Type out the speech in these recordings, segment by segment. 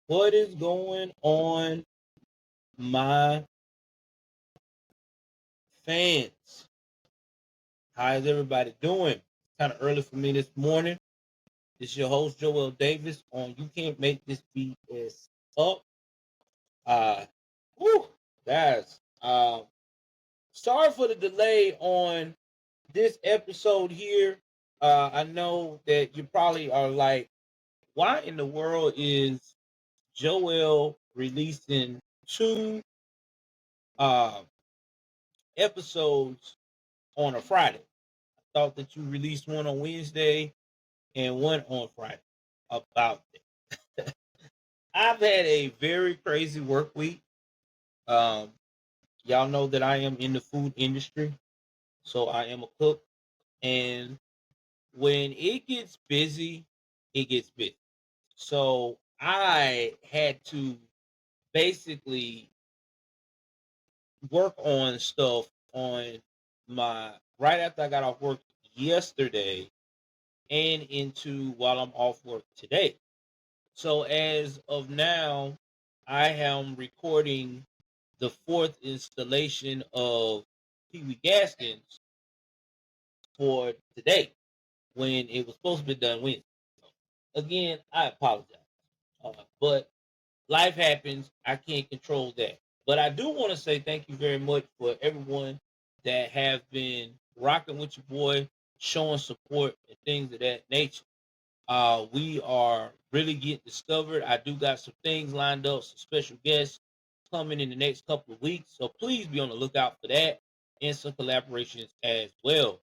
What is going on, my fans? How is everybody doing? Kind of early for me this morning. This is your host, Joel Davis, on You Can't Make This BS Up. Uh, whew, guys, sorry for the delay on this episode here. I know that you probably are like, why in the world is Joel releasing two uh, episodes on a Friday? I thought that you released one on Wednesday and one on Friday about it. I've had a very crazy work week. Um, y'all know that I am in the food industry, so I am a cook. And when it gets busy, it gets busy. So I had to basically work on stuff on my right after I got off work yesterday and into while I'm off work today. So as of now, I am recording the fourth installation of Pee Wee Gaskins for today when it was supposed to be done Wednesday. Again, I apologize. But life happens. I can't control that. But I do want to say thank you very much for everyone that have been rocking with your boy, showing support and things of that nature. We are really getting discovered. I do got some things lined up, some special guests coming in the next couple of weeks. So please be on the lookout for that and some collaborations as well.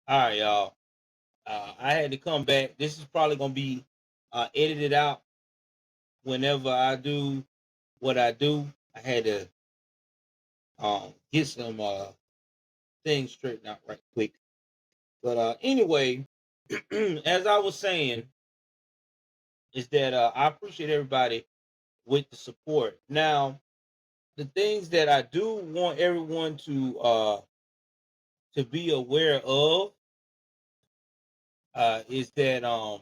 All right, y'all. I had to come back. This is probably gonna be edited out whenever I do what I do. I had to get some things straightened out right quick. But anyway, as I was saying, is that I appreciate everybody with the support. Now, the things that I do want everyone to be aware of is that I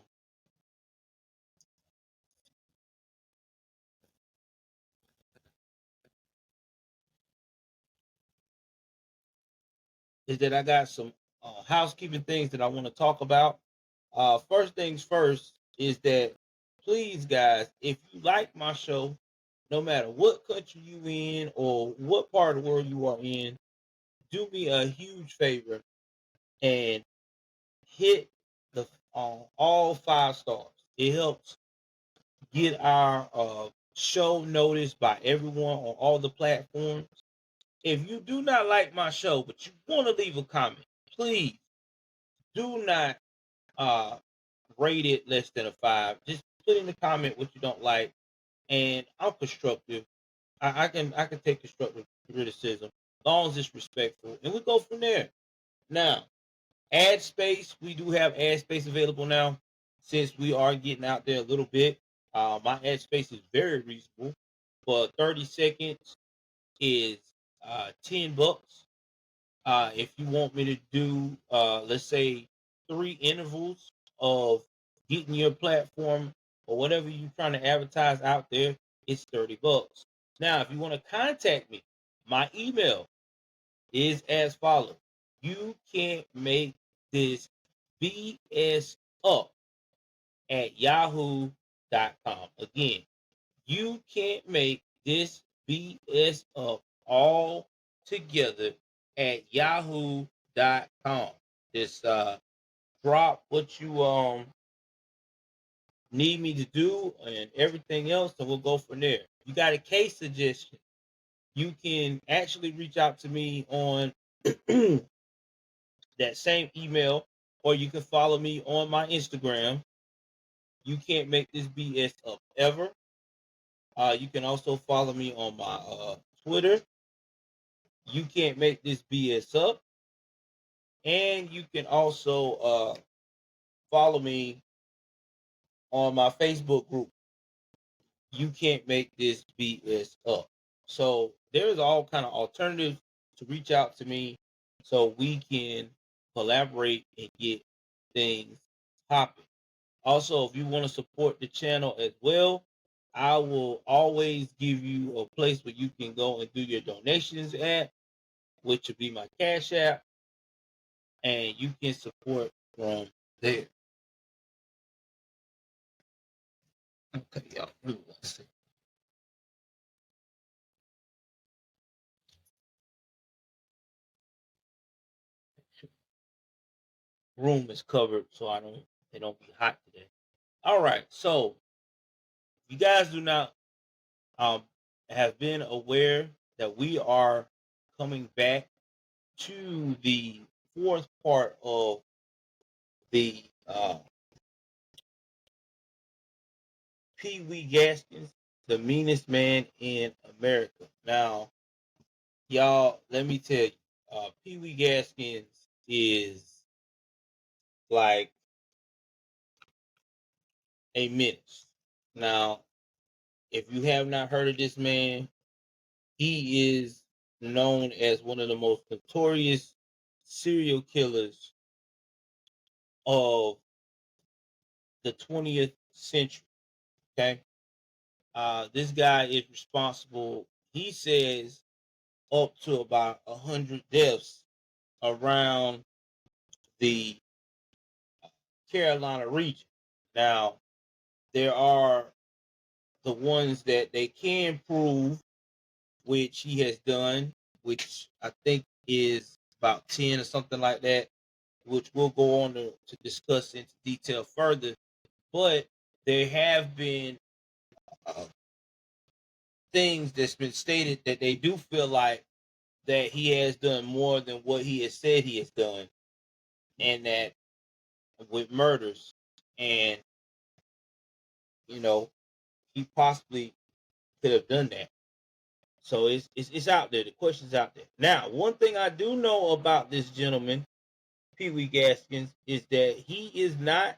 got some housekeeping things that I want to talk about. First things first is that please, guys, if you like my show, no matter what country you in or what part of the world you are in, do me a huge favor and hit the all 5 stars. It helps get our show noticed by everyone on all the platforms. If you do not like my show, but you want to leave a comment, please do not uh, rate it less than a 5. Just put in the comment what you don't like, and I'm constructive. I can take constructive criticism as long as it's respectful, and we go from there. Now, ad space, we do have ad space available now since we are getting out there a little bit. My ad space is very reasonable. For 30 seconds is $10. If you want me to do, let's say, 3 intervals of getting your platform or whatever you're trying to advertise out there, it's $30. Now, if you want to contact me, my email is as follows. You can't make this BS up at yahoo.com. Again, you can't make this BS up all together at yahoo.com. Just drop what you need me to do and everything else, and we'll go from there. You got a case suggestion, you can actually reach out to me on that same email, or you can follow me on my Instagram. You can't make this BS up ever. You can also follow me on my Twitter. You can't make this BS up. And you can also follow me on my Facebook group. You can't make this BS up. So there's all kind of alternatives to reach out to me so we can collaborate and get things popping. Also, if you want to support the channel as well, I will always give you a place where you can go and do your donations at, which would be my Cash App, and you can support from there. Okay, y'all. Let's see. Room is covered, so they don't be hot today. All right, so you guys do not um have been aware that we are coming back to the fourth part of the Pee Wee Gaskins, the meanest man in America. Now, y'all, let me tell you, Pee Wee Gaskins is like a menace. Now, if you have not heard of this man, he is known as one of the most notorious serial killers of the 20th century. Okay. This guy is responsible, he says, up to about 100 deaths around the Carolina region. Now, there are the ones that they can prove, which he has done, which I think is about 10 or something like that, which we'll go on to discuss into detail further. But there have been uh, things that's been stated that they do feel like that he has done more than what he has said he has done. and that with murders, and he possibly could have done that. So it's out there. The question's out there. Now, one thing I do know about this gentleman, Pee Wee Gaskins, is that he is not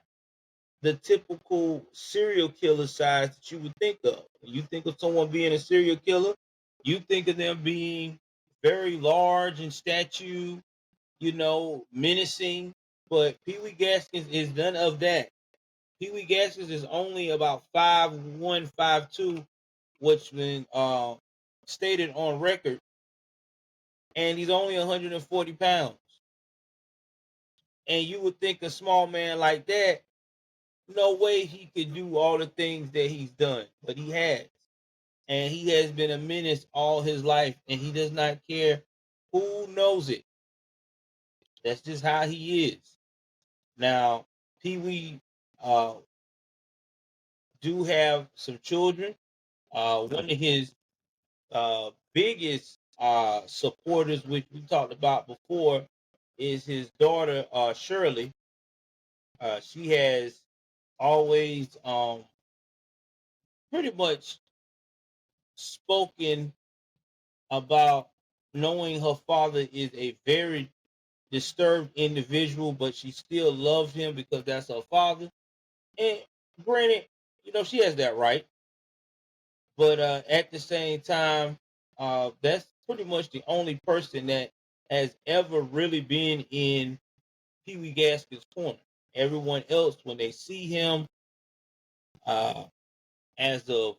the typical serial killer size that you would think of. When you think of someone being a serial killer, you think of them being very large in stature, menacing. But Pee Wee Gaskins is none of that. Pee Wee Gaskins is only about 5'1", 5'2", which been stated on record, and he's only 140 pounds. And you would think a small man like that, no way he could do all the things that he's done, but he has. And he has been a menace all his life, and he does not care who knows it. That's just how he is. Now, Pee Wee do have some children. One of his biggest supporters, which we talked about before, is his daughter Shirley. She has always pretty much spoken about knowing her father is a very disturbed individual, but she still loves him because that's her father. And granted, she has that right. But at the same time, that's pretty much the only person that has ever really been in Pee Wee Gaskins' corner. Everyone else, when they see him, as of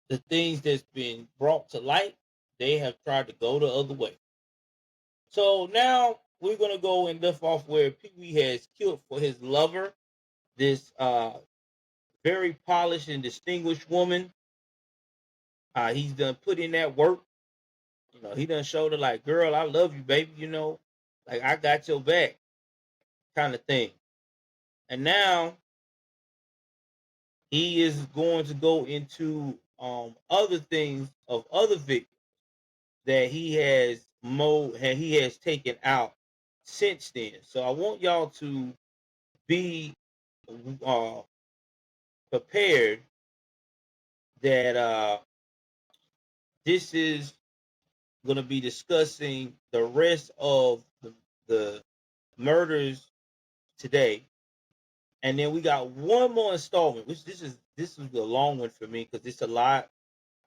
the things that's been brought to light, they have tried to go the other way. So now we're gonna go and lift off where Pee Wee has killed for his lover, this very polished and distinguished woman. He's done put in that work. He done showed her like, girl, I love you, baby. Like I got your back, kind of thing. And now he is going to go into other things of other victims that he has taken out since then. So I want y'all to be uh, prepared that this is going to be discussing the rest of the murders today, and then we got one more installment, which this is a long one for me because it's a lot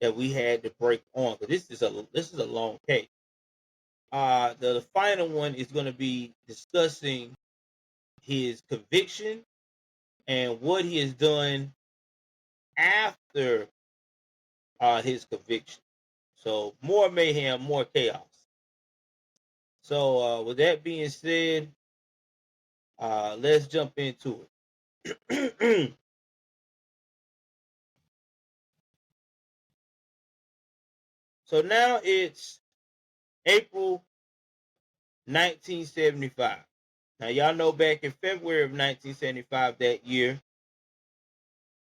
that we had to break on because this is a long case. The final one is going to be discussing his conviction and what he has done after his conviction. So more mayhem, more chaos. So with that being said, let's jump into it. So now it's April 1975. Now y'all know back in February of 1975 that year,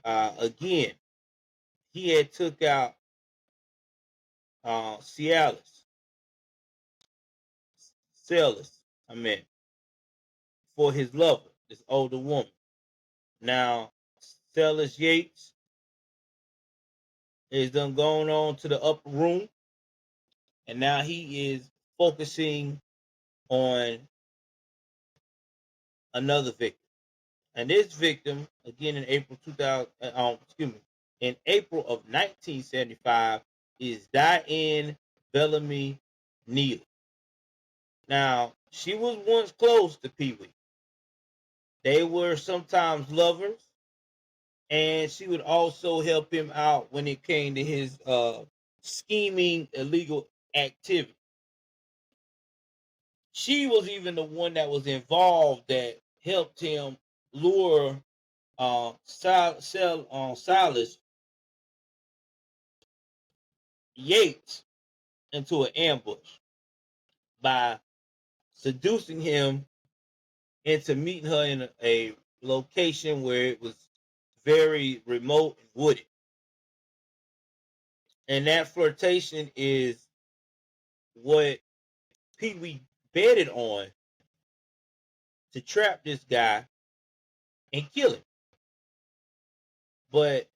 again, he had took out Cialis, I meant, for his lover, this older woman. Now, Celis Yates is done going on to the upper room, and now he is focusing on another victim. And this victim, again in April 2000, in April of 1975, is Diane Bellamy Neal. Now, she was once close to Pee Wee. They were sometimes lovers, and she would also help him out when it came to his scheming illegal activity. She was even the one that was involved that helped him lure Silas Yates into an ambush by seducing him into meeting her in a location where it was very remote and wooded. And that flirtation is what Pee Wee betted on to trap this guy and kill him. But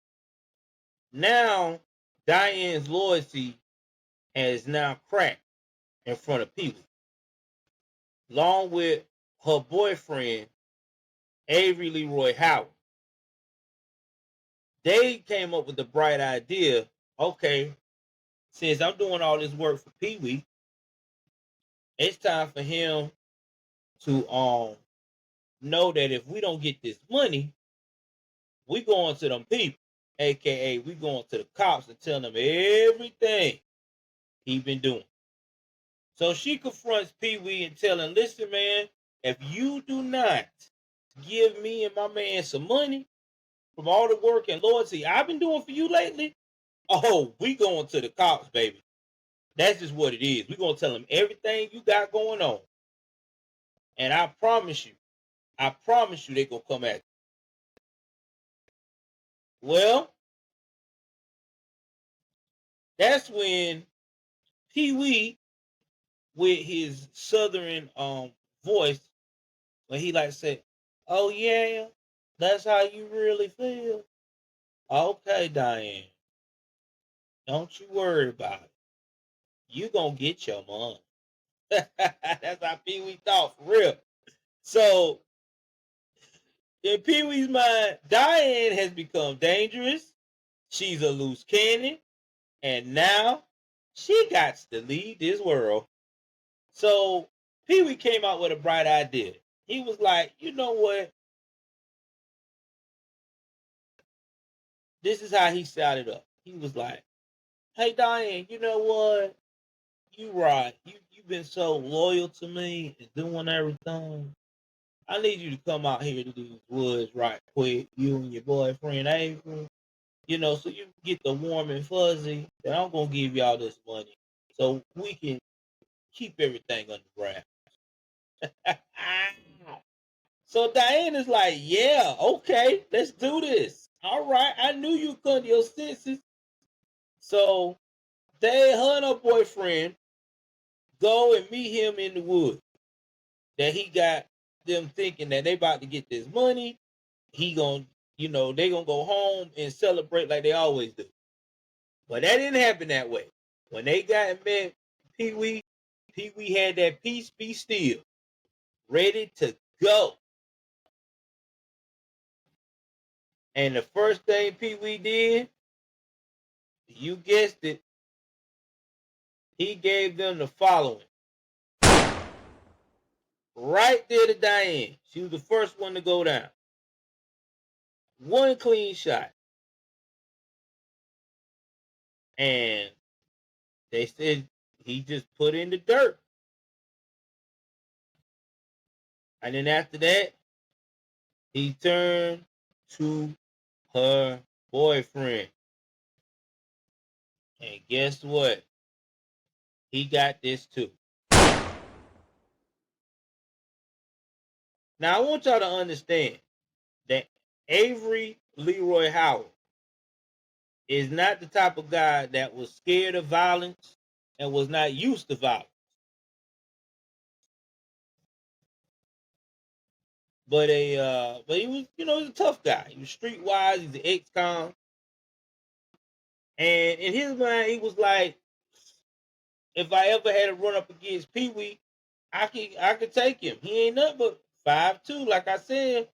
now Diane's loyalty has now cracked in front of Pee Wee, along with her boyfriend, Avery Leroy Howard. They came up with the bright idea, okay, since I'm doing all this work for Pee Wee, it's time for him to know that if we don't get this money, we going to them people, aka we going to the cops and telling them everything he been doing. So she confronts Pee Wee and telling, listen, man, if you do not give me and my man some money from all the work and loyalty I've been doing for you lately, oh, we going to the cops, baby. That's just what it is. We going to tell them everything you got going on. And I promise you they going to come at you. Well, that's when Pee Wee, with his southern voice, when he like said, oh yeah, that's how you really feel. Okay, Diane, don't you worry about it. You gonna get your money. That's how Pee Wee thought, for real. So in Pee Wee's mind, Diane has become dangerous. She's a loose cannon, and now she got to lead this world. So Pee Wee came out with a bright idea. He was like, you know what? This is how he set it up. He was like, hey, Diane, you know what? You right. You've been so loyal to me and doing everything. I need you to come out here to these woods right quick, you and your boyfriend April. You know, so you can get the warm and fuzzy. And I'm gonna give y'all this money so we can keep everything underground. So Diana's like, yeah, okay, let's do this. All right, I knew you come to your senses. So her and her boyfriend go and meet him in the woods. That he got them thinking that they about to get this money. He gonna, they gonna go home and celebrate like they always do. But that didn't happen that way. When they got and met Pee Wee had that peace be still, ready to go. And the first thing Pee Wee did, you guessed it, he gave them the following. Right there to Diane. She was the first one to go down. One clean shot. And they said he just put in the dirt. And then after that, he turned to her boyfriend. And guess what? He got this too. Now, I want y'all to understand that Avery Leroy Howard is not the type of guy that was scared of violence and was not used to violence. But he was, he's a tough guy. He was streetwise. He's an ex-con. And in his mind, he was like, if I ever had to run up against Pee Wee, I could take him. He ain't nothing but 5'2", like I said,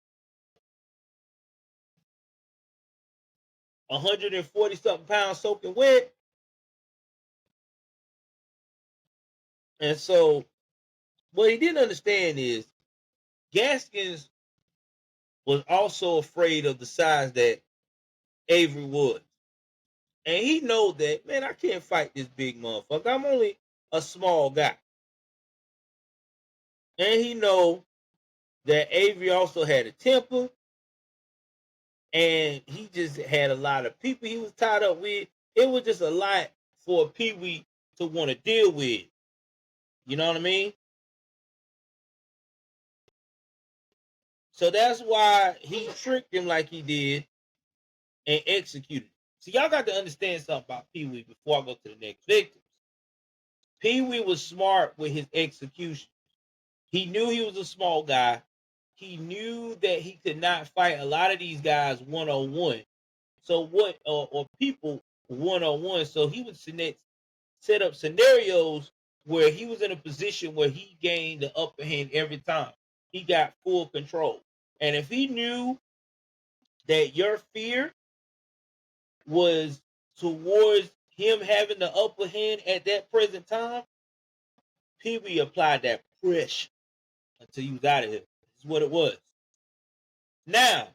140 something pounds soaking wet. And so what he didn't understand is Gaskins was also afraid of the size that Avery was. And he know that, man, I can't fight this big motherfucker. I'm only a small guy. And he know that Avery also had a temper. And he just had a lot of people he was tied up with. It was just a lot for Pee Wee to want to deal with. You know what I mean? So that's why he tricked him like he did and executed. So y'all got to understand something about Pee Wee before I go to the next victims. Pee Wee was smart with his execution. He knew he was a small guy. he knew that he could not fight a lot of these guys one-on-one. So what, or people one-on-one. So he would set up scenarios where he was in a position where he gained the upper hand every time. He got full control. And if he knew that your fear was towards him having the upper hand at that present time, Pee Wee applied that pressure until he was out of here. That's what it was. Now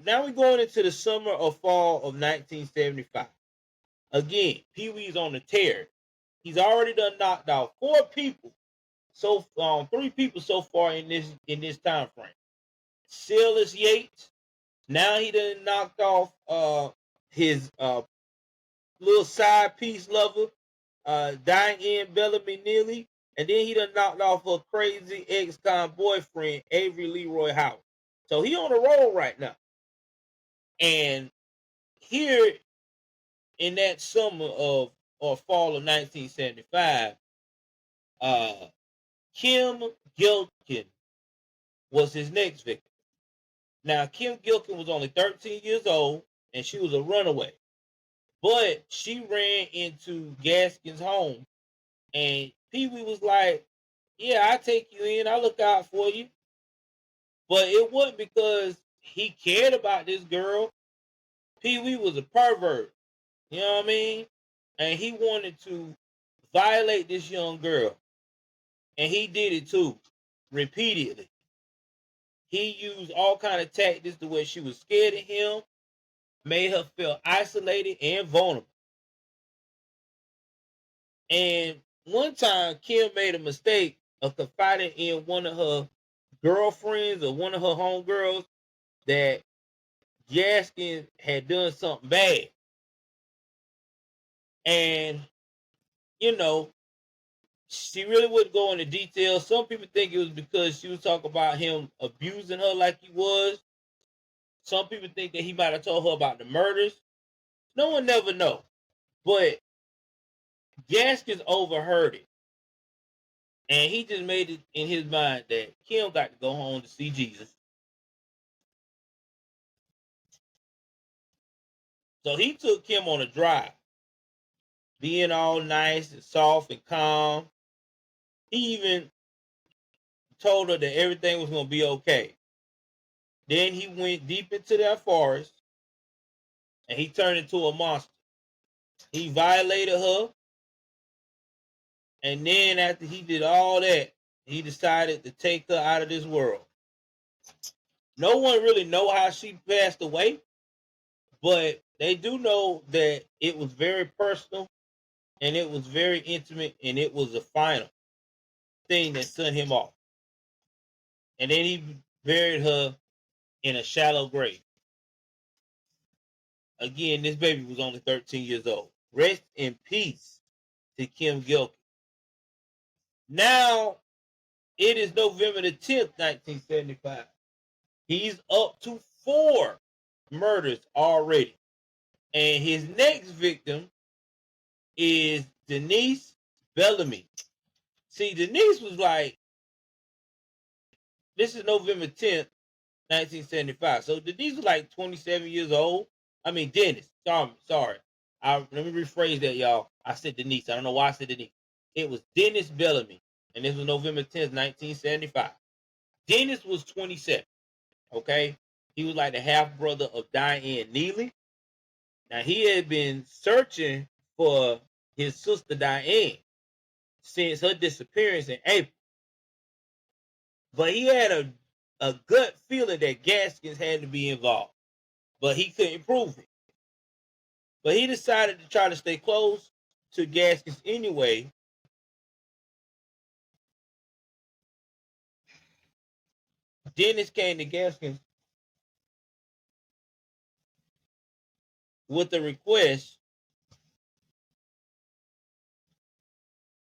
we're going into the summer or fall of 1975. Again, Pee Wee's on the tear. He's already done knocked out 4 people. So 3 people so far in this time frame. Silas Yates. Now he done knocked off his little side piece lover, Diane Bellamy Neely, and then he done knocked off her crazy ex-con boyfriend, Avery Leroy Howard. So he on the roll right now. And here in that summer of or fall of 1975, Kim Gilkin was his next victim. Now, Kim Gilkin was only 13 years old, and she was a runaway. But she ran into Gaskins' home, and Pee Wee was like, yeah, I take you in. I look out for you. But it wasn't because he cared about this girl. Pee Wee was a pervert. You know what I mean? And he wanted to violate this young girl. And he did it too, repeatedly. He used all kind of tactics to where she was scared of him, made her feel isolated and vulnerable. And one time, Kim made a mistake of confiding in one of her girlfriends or one of her homegirls that Gaskins had done something bad. And, you know, she really wouldn't go into details. Some people think it was because she was talking about him abusing her like he was. Some people think that he might have told her about the murders. No one never know. But Gaskins overheard it. And he just made it in his mind that Kim got to go home to see Jesus. So he took Kim on a drive, being all nice and soft and calm. He even told her that everything was going to be okay. Then he went deep into that forest and he turned into a monster. He violated her. And then after he did all that, he decided to take her out of this world. No one really know how she passed away, but they do know that it was very personal and it was very intimate and it was a final thing that sent him off. And then he buried her in a shallow grave. Again, this baby was only 13 years old. Rest in peace to Kim Gilkin. Now, it is November the 10th, 1975. He's up to 4 murders already. And his next victim is Denise Bellamy. See, Denise was like, this is November 10th, 1975. So Denise was like 27 years old. I mean, Dennis. Sorry. Let me rephrase that, y'all. I said Denise. I don't know why I said Denise. It was Dennis Bellamy. And this was November 10th, 1975. Dennis was 27. Okay? He was like the half brother of Diane Neely. Now, he had been searching for his sister Diane since her disappearance in April. But he had a gut feeling that Gaskins had to be involved. But he couldn't prove it. But he decided to try to stay close to Gaskins anyway. Dennis came to Gaskins with a request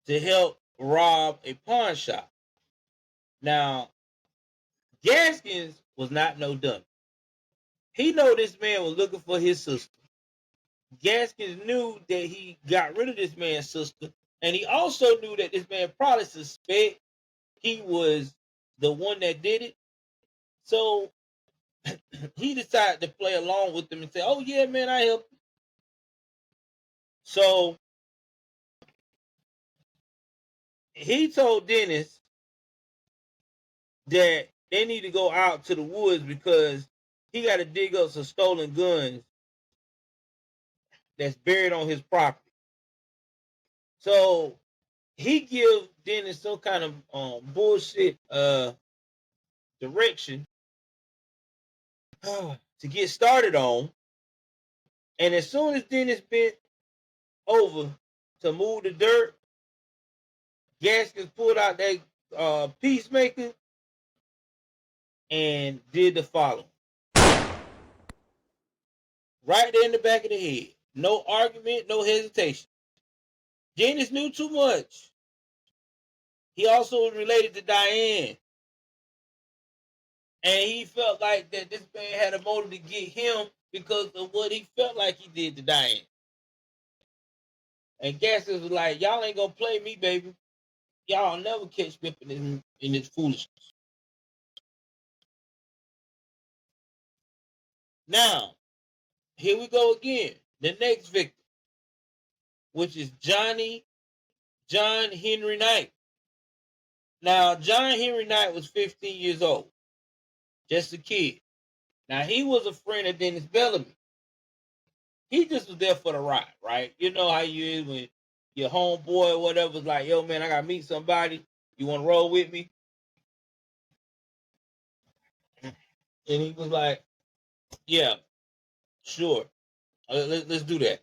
to help rob a pawn shop. Now, Gaskins was not no dummy. He know this man was looking for his sister. Gaskins knew that he got rid of this man's sister, and he also knew that this man probably suspect he was the one that did it. So he decided to play along with them and say, "Oh yeah, man, I help." So he told Dennis that they need to go out to the woods because he got to dig up some stolen guns that's buried on his property. So he gives Dennis some kind of bullshit direction to get started on. And as soon as Dennis bent over to move the dirt, Gaskins pulled out that peacemaker and did the following. Right there in the back of the head. No argument, no hesitation. Dennis knew too much. He also was related to Diane. And he felt like that this man had a motive to get him because of what he felt like he did to Diane. And Gaskins was like, y'all ain't gonna play me, baby. Y'all never catch me up in this foolishness. Now, here we go again. The next victim, which is John Henry Knight. Now, John Henry Knight was 15 years old, just a kid. Now, he was a friend of Dennis Bellamy. He just was there for the ride, right? You know how you is when your homeboy or whatever is like, yo, man, I got to meet somebody. You want to roll with me? And he was like, yeah, sure. Let's do that.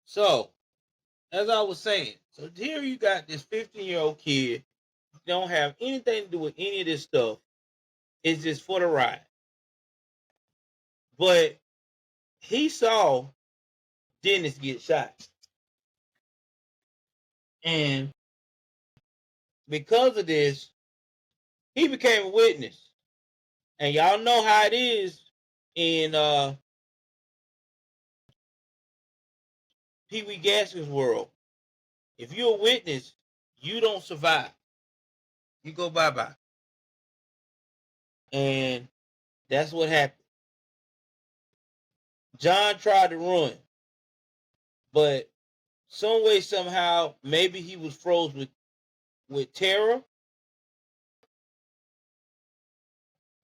So, as I was saying, so here you got this 15-year-old kid, don't have anything to do with any of this stuff. It's just for the ride. But he saw Dennis get shot. And because of this, he became a witness. And y'all know how it is in Pee Wee Gaskins' world. If you're a witness, you don't survive. You go bye-bye. And that's what happened. John tried to run, but some way, somehow, maybe he was froze with terror,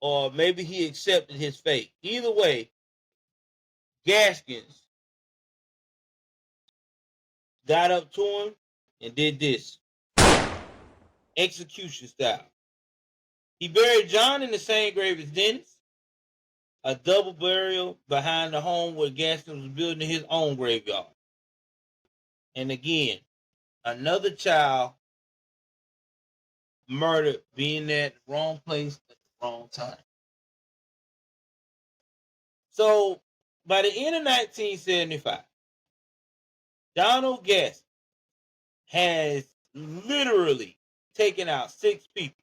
or maybe he accepted his fate. Either way, Gaskins got up to him and did this. Execution style. He buried John in the same grave as Dennis, a double burial behind the home where Gaskins was building his own graveyard. And again, another child murdered, being at the wrong place at the wrong time. So by the end of 1975, Donald Gaskins has literally taken out 6 people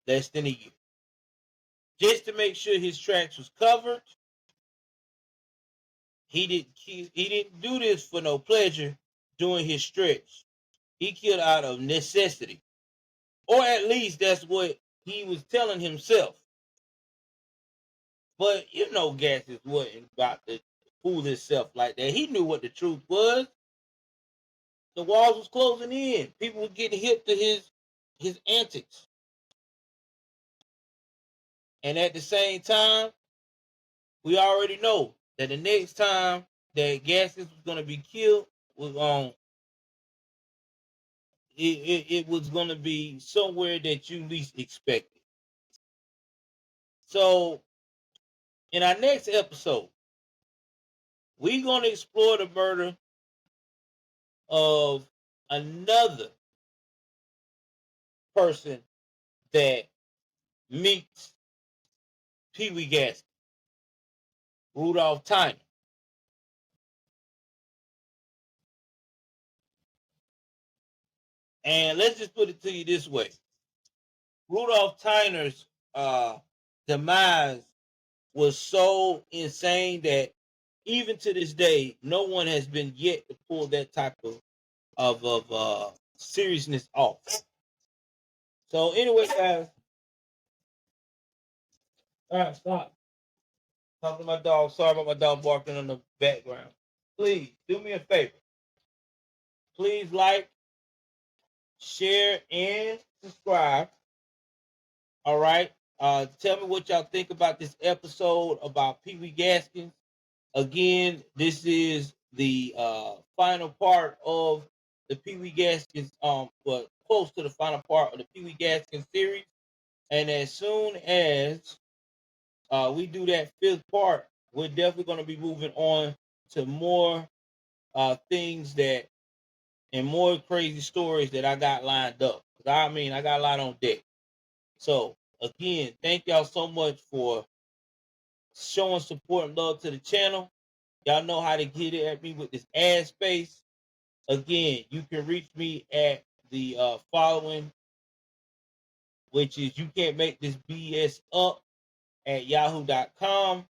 less than a year, just to make sure his tracks was covered he didn't do this for no pleasure during his stretch. He killed out of necessity, or at least that's what he was telling himself. But Gaskins wasn't about to fool himself like that. He knew what the truth was. The walls was closing in. People were getting hip to his antics. And at the same time, we already know that the next time that Gaskins was going to be killed was on. It was going to be somewhere that you least expected. So, in our next episode, we're going to explore the murder of another person that meets Pee Wee Gaskins, Rudolph Tyner. And let's just put it to you this way. Rudolph Tyner's demise was so insane that even to this day, no one has been yet to pull that type of seriousness off. So anyway, guys, all right, stop. Talking to my dog. Sorry about my dog barking in the background. Please do me a favor. Please like, share, and subscribe. All right. Tell me what y'all think about this episode about Pee Wee Gaskins. Again, this is the final part of the Pee Wee Gaskins, but close to the final part of the Pee Wee Gaskins series. And as soon as we do that fifth part, we're definitely going to be moving on to more things and more crazy stories that I got lined up. I got a lot on deck. So again, thank y'all so much for showing support and love to the channel. Y'all know how to get it at me with this ad space. Again, you can reach me at the following, which is you can't make this BS up at yahoo.com.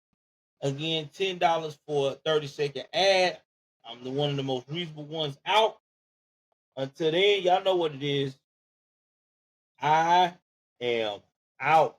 Again, $10 for a 30-second ad. I'm one of the most reasonable ones out. Until then, y'all know what it is. I am out.